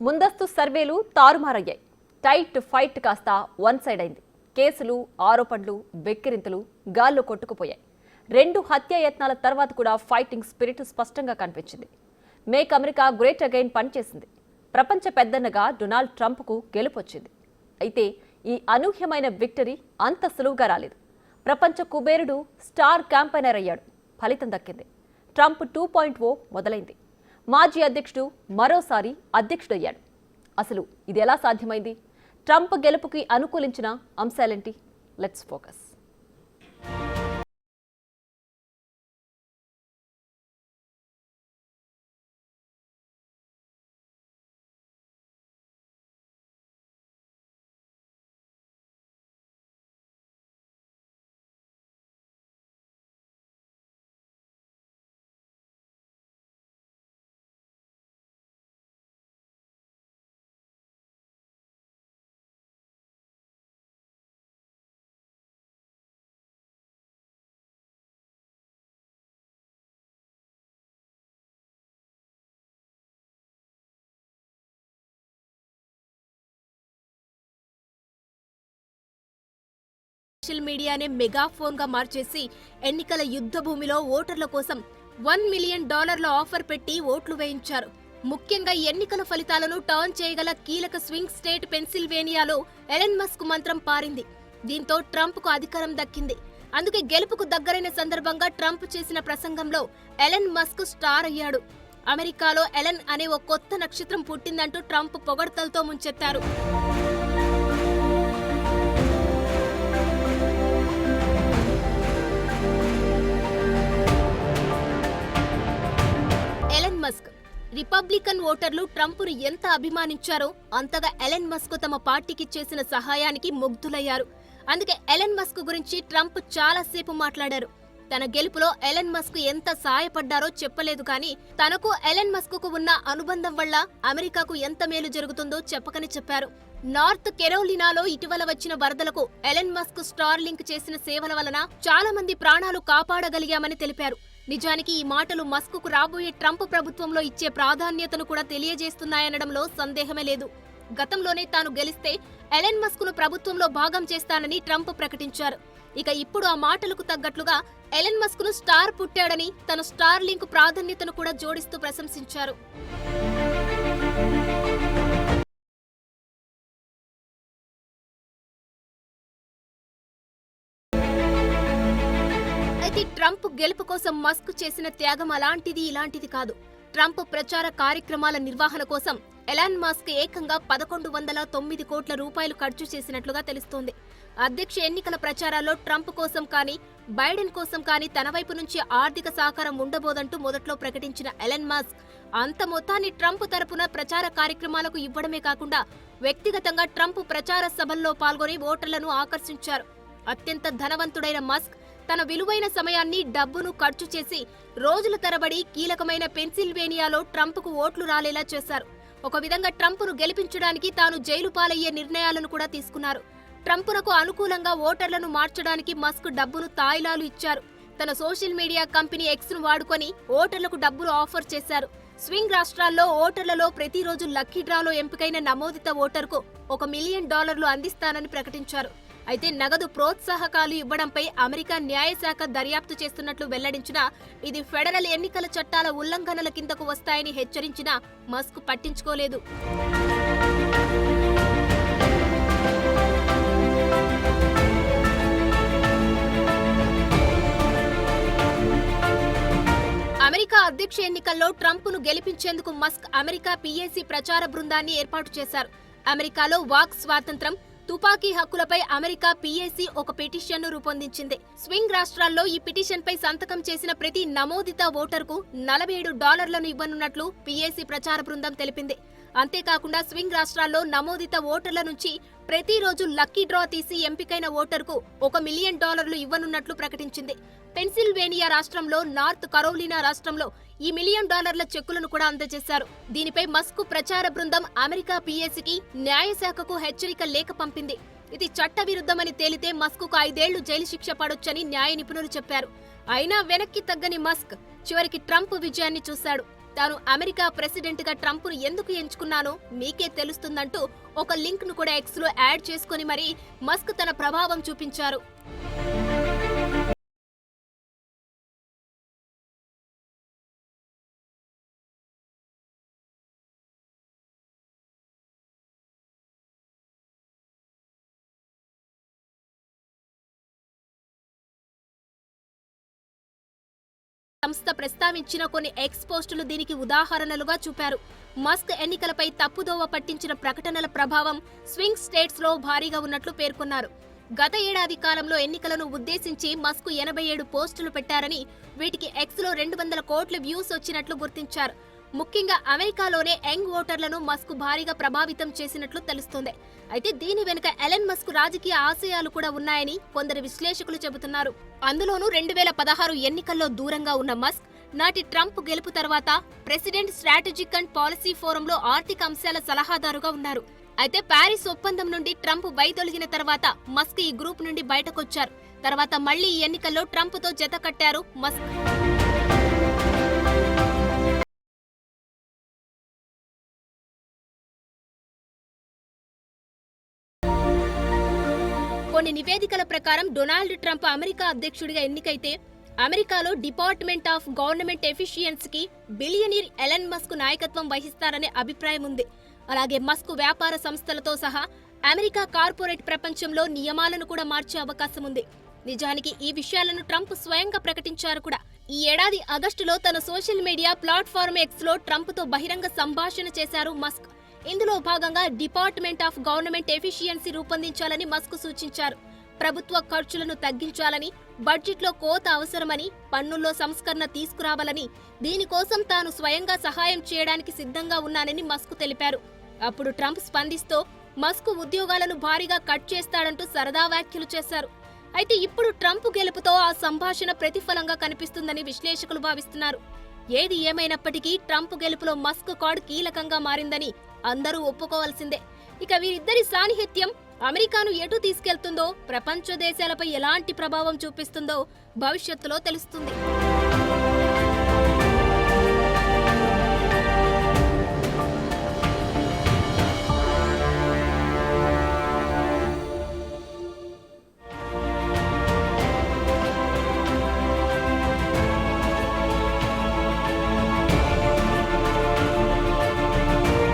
ముందస్తు సర్వేలు తారుమారయ్యాయి. Tight fight కాస్త వన్ సైడ్ అయింది. కేసులు, ఆరోపణలు, వెక్కిరింతలు గాల్లో కొట్టుకుపోయాయి. 2 హత్యాయత్నాల తర్వాత కూడా ఫైటింగ్ స్పిరిట్ స్పష్టంగా కనిపించింది. మేక్ అమెరికా గ్రేట్ అగైన్ పనిచేసింది. ప్రపంచ పెద్దన్నగా డొనాల్డ్ ట్రంప్కు గెలుపొచ్చింది. అయితే ఈ అనూహ్యమైన విక్టరీ అంత సులువుగా రాలేదు. ప్రపంచ కుబేరుడు స్టార్ క్యాంపెయినర్ అయ్యాడు. ఫలితం దక్కింది. ట్రంప్ 2.0 మొదలైంది. మాజీ అధ్యక్షుడు మరోసారి అధ్యక్షుడయ్యాడు. అసలు ఇది ఎలా సాధ్యమైంది? ట్రంప్ గెలుపుకి అనుకూలించిన అంశాలేంటి? Let's focus. సోషల్ మీడియానే మెగాఫోన్ గా మార్చేసి ఎన్నికల యుద్ధ భూమిలో ఓటర్ల కోసం $1 మిలియన్ ఆఫర్ పెట్టి ఓట్లు వేయించారు. ముఖ్యంగా ఎన్నికల ఫలితాలను టర్న్ చేయగల కీలక స్వింగ్ స్టేట్ పెన్సిల్వేనియాలో ఎలన్ మస్క్ మంత్రం పారింది. దీంతో ట్రంప్ కు అధికారం దక్కింది. అందుకే గెలుపుకు దగ్గరైన సందర్భంగా ట్రంప్ చేసిన ప్రసంగంలో ఎలన్ మస్క్ స్టార్ అయ్యాడు. అమెరికాలో ఎలన్ అనే ఓ కొత్త నక్షత్రం పుట్టిందంటూ ట్రంప్ పొగడ్తలతో ముంచెత్తారు. మస్క్ రిపబ్లికన్ ఓటర్లు ట్రంప్ను ఎంత అభిమానించారో అంతగా ఎలన్ మస్క్ తమ పార్టీకి చేసిన సహాయానికి ముగ్ధులయ్యారు. అందుకే ఎలన్ మస్క్ గురించి ట్రంప్ చాలాసేపు మాట్లాడారు. తన గెలుపులో ఎలన్ మస్క్ ఎంత సాయపడ్డారో చెప్పలేదు, కానీ తనకు ఎలన్ మస్క్ కు ఉన్న అనుబంధం వల్ల అమెరికాకు ఎంత మేలు జరుగుతుందో చెప్పకని చెప్పారు. నార్త్ కెరోలినాలో ఇటీవల వచ్చిన వరదలకు ఎలన్ మస్క్ స్టార్ లింక్ చేసిన సేవల వలన చాలా మంది ప్రాణాలు కాపాడగలిగామని తెలిపారు. నిజానికి ఈ మాటలు మస్క్ కు రాబోయే ట్రంప్ ప్రభుత్వంలో ఇచ్చే ప్రాధాన్యతను కూడా తెలియజేస్తున్నాయనడంలో సందేహమే లేదు. గతంలోనే తాను గెలిస్తే ఎలన్ మస్క్ ను ప్రభుత్వంలో భాగం చేస్తానని ట్రంప్ ప్రకటించారు. ఇక ఇప్పుడు ఆ మాటలకు తగ్గట్లుగా ఎలన్ మస్క్ ను స్టార్ పుట్టాడని తన స్టార్ లింక్ ప్రాధాన్యతను కూడా జోడిస్తూ ప్రశంసించారు. ట్రంప్ గెలుపు కోసం మస్క్ చేసిన త్యాగం అలాంటిది ఇలాంటిది కాదు. ట్రంప్ ప్రచార కార్యక్రమాల నిర్వహణ కోసం ఎలాన్ మస్క్ ఏకంగా 1109 కోట్ల రూపాయలు ఖర్చు చేసినట్లుగా తెలుస్తోంది. అధ్యక్ష ఎన్నికల ప్రచారాల్లో ట్రంప్ కోసం కానీ బైడెన్ కోసం కానీ తన వైపు నుంచి ఆర్థిక సహకారం ఉండబోదంటూ మొదట్లో ప్రకటించిన ఎలన్ మస్క్ అంత మొత్తాన్ని ట్రంప్ తరపున ప్రచార కార్యక్రమాలకు ఇవ్వడమే కాకుండా వ్యక్తిగతంగా ట్రంప్ ప్రచార సభల్లో పాల్గొని ఓటర్లను ఆకర్షించారు. అత్యంత ధనవంతుడైన మస్క్ తన విలువైన సమయాన్ని, డబ్బును ఖర్చు చేసి రోజుల తరబడి కీలకమైన పెన్సిల్వేనియాలో ట్రంప్కు ఓట్లు రాలేలా చేశారు. ఒక విధంగా ట్రంప్ను గెలిపించడానికి తాను జైలు పాలయ్యే నిర్ణయాలను కూడా తీసుకున్నారు. ట్రంప్నకు అనుకూలంగా ఓటర్లను మార్చడానికి మస్క్ డబ్బును తాయిలాలు ఇచ్చారు. తన సోషల్ మీడియా కంపెనీ ఎక్స్ ను వాడుకొని ఓటర్లకు డబ్బులు ఆఫర్ చేశారు. స్వింగ్ రాష్ట్రాల్లో ఓటర్లలో ప్రతిరోజు లక్కీ డ్రాలో ఎంపికైన నమోదిత ఓటర్కు $1 మిలియన్ అందిస్తానని ప్రకటించారు. అయితే నగదు ప్రోత్సాహకాలు ఇవ్వడంపై అమెరికా న్యాయశాఖ దర్యాప్తు చేస్తున్నట్లు వెల్లడించినా ఇది ఫెడరల్ ఎన్నికల చట్టాల ఉల్లంఘనల కిందకు వస్తాయని హెచ్చరించినా మస్క్ పట్టించుకోలేదు. అమెరికా అధ్యక్ష ఎన్నికల్లో ట్రంప్ను గెలిపించేందుకు మస్క్ అమెరికా PAC ప్రచార బృందాన్ని ఏర్పాటు చేశారు. అమెరికాలో వాక్ స్వాతంత్రం, తుపాకీ హక్కులపై అమెరికా PAC ఒక పిటిషన్ను రూపొందించింది. స్వింగ్ రాష్ట్రాల్లో ఈ పిటిషన్ పై సంతకం చేసిన ప్రతి నమోదిత ఓటర్కు $47 ఇవ్వనున్నట్లు PAC ప్రచార బృందం తెలిపింది. అంతేకాకుండా స్వింగ్ రాష్ట్రాల్లో నమోదిత ఓటర్ల నుంచి ప్రతిరోజు లక్కీ డ్రా తీసి ఎంపికైన ఓటర్కు $1 మిలియన్ ఇవ్వనున్నట్లు ప్రకటించింది. పెన్సిల్వేనియా రాష్ట్రంలో, నార్త్ కరోలినా రాష్ట్రంలో ఈ $1 మిలియన్ చెక్కులను కూడా అందజేశారు. దీనిపై మస్క్ ప్రచార బృందం అమెరికా PACకి న్యాయశాఖకు హెచ్చరిక లేఖ పంపింది. ఇది చట్టవిరుద్ధమని తేలితే మస్క్ కు 5 ఏళ్లు జైలు శిక్ష పడొచ్చని న్యాయ నిపుణులు చెప్పారు. అయినా వెనక్కి తగ్గని మస్క్ చివరికి ట్రంప్ విజయాన్ని చూశాడు. తాను అమెరికా ప్రెసిడెంట్ గా ట్రంప్ ను ఎందుకు ఎంచుకున్నానో మీకే తెలుస్తుందంటూ ఒక లింక్ ను కూడా ఎక్స్ లో యాడ్ చేసుకుని మరీ మస్క్ తన ప్రభావం చూపించారు. సంస్థ ప్రస్తావించిన కొన్ని ఎక్స్ పోస్టులు దీనికి ఉదాహరణలుగా చూపారు. మస్క్ ఎన్నికలపై తప్పుదోవ పట్టించిన ప్రకటనల ప్రభావం స్వింగ్ స్టేట్స్ లో భారీగా ఉన్నట్లు పేర్కొన్నారు. గత ఏడాది కాలంలో ఎన్నికలను ఉద్దేశించి మస్క్ 87 పోస్టులు పెట్టారని, వీటికి ఎక్స్ లో 200 కోట్ల వ్యూస్ వచ్చినట్లు గుర్తించారు. ముఖ్యంగా అమెరికాలోనే యంగ్ ఓటర్లను మస్క్ భారీగా ప్రభావితం చేసినట్లు తెలుస్తోంది. అయితే దీని వెనుక ఎలన్ మస్క్ రాజకీయ ఆశయాలు కూడా ఉన్నాయని కొందరు విశ్లేషకులు చెబుతున్నారు. అందులోనూ 2016 ఎన్నికల్లో దూరంగా ఉన్న మస్క్ నాటి ట్రంప్ గెలుపు తర్వాత ప్రెసిడెంట్ స్ట్రాటజిక్ అండ్ పాలసీ ఫోరంలో ఆర్థిక అంశాల సలహాదారుగా ఉన్నారు. అయితే ప్యారిస్ ఒప్పందం నుండి ట్రంప్ వైదొలిగిన తర్వాత మస్క్ ఈ గ్రూప్ నుండి బయటకొచ్చారు. తర్వాత మళ్లీ ఈ ఎన్నికల్లో ట్రంప్ తో జత కట్టారు మస్క్. కొన్ని నివేదికల ప్రకారం డొనాల్డ్ ట్రంప్ అమెరికా అధ్యక్షుడిగా ఎన్నికైతే అమెరికాలో డిపార్ట్మెంట్ ఆఫ్ గవర్నమెంట్ ఎఫిషియన్సీకి బిలియనీర్ ఎలన్ మస్క్ నాయకత్వం వహిస్తారనే అభిప్రాయం ఉంది. అలాగే మస్క్ వ్యాపార సంస్థలతో సహా అమెరికా కార్పొరేట్ ప్రపంచంలో నియమాలను కూడా మార్చే అవకాశం ఉంది. నిజానికి ఈ విషయాలను ట్రంప్ స్వయంగా ప్రకటించారు కూడా. ఈ ఏడాది ఆగస్టులో తన సోషల్ మీడియా ప్లాట్ఫామ్ ఎక్స్ లో ట్రంప్ తో బహిరంగ సంభాషణ చేశారు మస్క్. ఇందులో భాగంగా డిపార్ట్మెంట్ ఆఫ్ గవర్నమెంట్ ఎఫిషియన్సీ రూపొందించాలని మస్క్ సూచించారు. ప్రభుత్వ ఖర్చులను తగ్గించాలని, బడ్జెట్లో కోత అవసరమని, పన్నుల్లో సంస్కరణ తీసుకురావాలని, దీనికోసం తాను స్వయంగా సహాయం చేయడానికి సిద్ధంగా ఉన్నానని మస్క్ తెలిపారు. అప్పుడు ట్రంప్ స్పందిస్తూ మస్క్ ఉద్యోగాలను భారీగా కట్ చేస్తాడంటూ సరదా వ్యాఖ్యలు చేశారు. అయితే ఇప్పుడు ట్రంప్ గెలుపుతో ఆ సంభాషణ ప్రతిఫలంగా కనిపిస్తుందని విశ్లేషకులు భావిస్తున్నారు. ఏది ఏమైనప్పటికీ ట్రంప్ గెలుపులో మస్క్ కార్డ్ కీలకంగా మారిందని అందరూ ఒప్పుకోవాల్సిందే. ఇక వీరిద్దరి సాన్నిహిత్యం అమెరికాను ఎటు తీసుకెళ్తుందో, ప్రపంచ దేశాలపై ఎలాంటి ప్రభావం చూపిస్తుందో భవిష్యత్తులో తెలుస్తుంది.